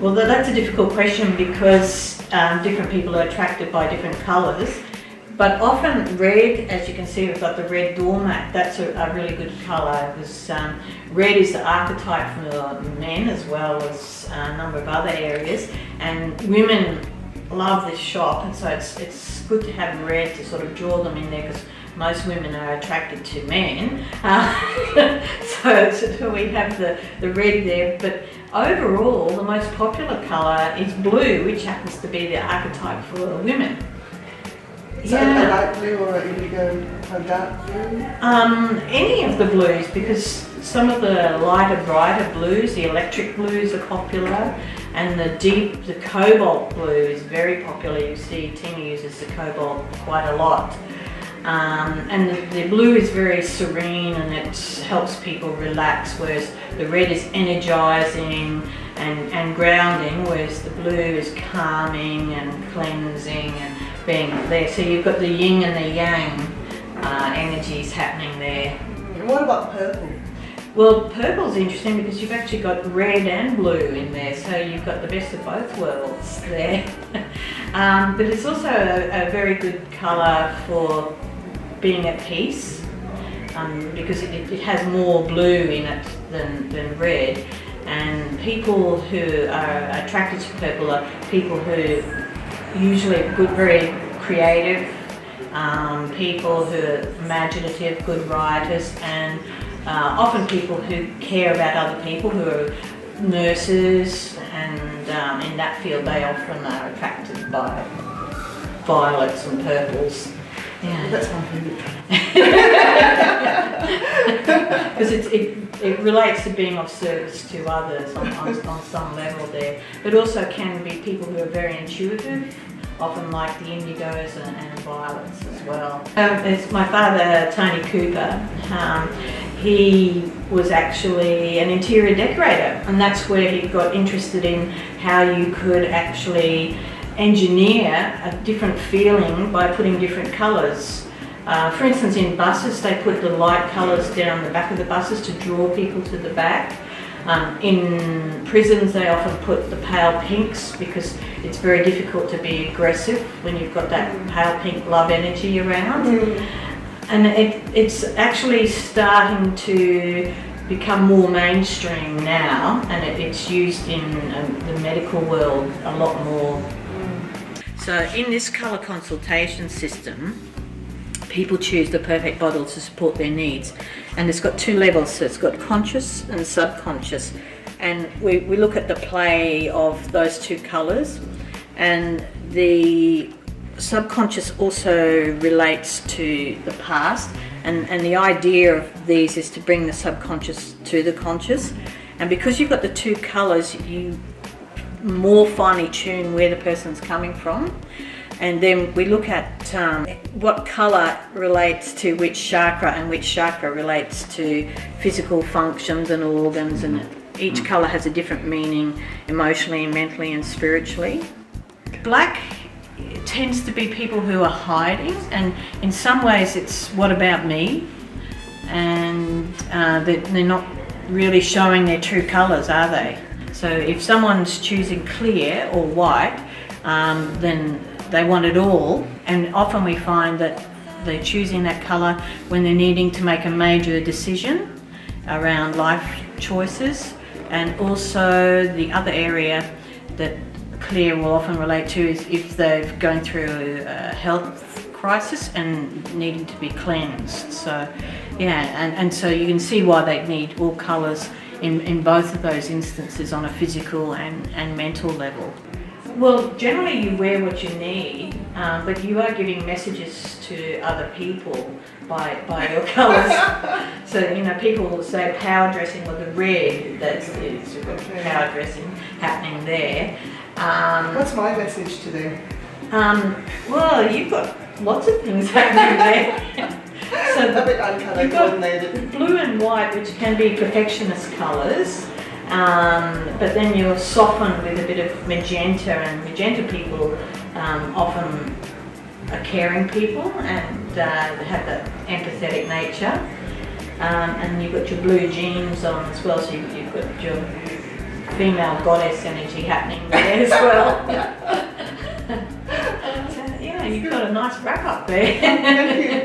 Well, that's a difficult question because different people are attracted by different colours. But often red, as you can see, we've got the red doormat. That's a really good colour because red is the archetype for men as well as a number of other areas. And women love this shop, and so it's good to have red to sort of draw them in there because most women are attracted to men. So we have the red there. But overall, the most popular colour is blue, which happens to be the archetype for women. So a light blue or an indigo, a dark blue? Any of the blues, because some of the lighter, brighter blues, the electric blues are popular, and the cobalt blue is very popular. You see Tina uses the cobalt quite a lot. And the blue is very serene and it helps people relax, whereas the red is energizing and grounding, whereas the blue is calming and cleansing and being there. So you've got the yin and the yang energies happening there. And what about purple? Well, purple's interesting because you've actually got red and blue in there, so you've got the best of both worlds there. But it's also a very good colour for being at peace, because it has more blue in it than red. And people who are attracted to purple are people who usually are good, very creative, people who are imaginative, good writers, and often people who care about other people, who are nurses, and in that field they often are attracted by violets and purples. Yeah. That's my favourite. Because it relates to being of service to others on some level there, but also can be people who are very intuitive, often like the indigos and violets as well. It's my father, Tony Cooper. He was actually an interior decorator, and that's where he got interested in how you could actually engineer a different feeling by putting different colours. For instance, in buses they put the light colours down the back of the buses to draw people to the back. In prisons they often put the pale pinks because it's very difficult to be aggressive when you've got that pale pink love energy around. And it's actually starting to become more mainstream now, and it's used in the medical world a lot more. So in this colour consultation system, people choose the perfect bottle to support their needs, and it's got two levels, so it's got conscious and subconscious, and we look at the play of those two colours, and the subconscious also relates to the past, and the idea of these is to bring the subconscious to the conscious, and because you've got the two colours, you more finely tune where the person's coming from. And then we look at what colour relates to which chakra, and which chakra relates to physical functions and organs, and each colour has a different meaning emotionally, mentally and spiritually. Black tends to be people who are hiding, and in some ways it's what about me, and they're not really showing their true colours, are they? So if someone's choosing clear or white, then they want it all, and often we find that they're choosing that colour when they're needing to make a major decision around life choices. And also the other area that clear will often relate to is if they're going through a health crisis and needing to be cleansed. So yeah, and so you can see why they need all colours in both of those instances on a physical and mental level. Well, generally you wear what you need, but you are giving messages to other people by your colours. So, you know, people will say power dressing with the red, that's power dressing happening there. What's my message to them? Well, you've got lots of things happening there. So a bit uncolour coordinated. Blue and white, which can be perfectionist colours, but then you're softened with a bit of magenta, and magenta people often are caring people and have that empathetic nature. And you've got your blue jeans on as well, so you've got your female goddess energy happening there as well. So, yeah, you've got a nice wrap up there. Thank you.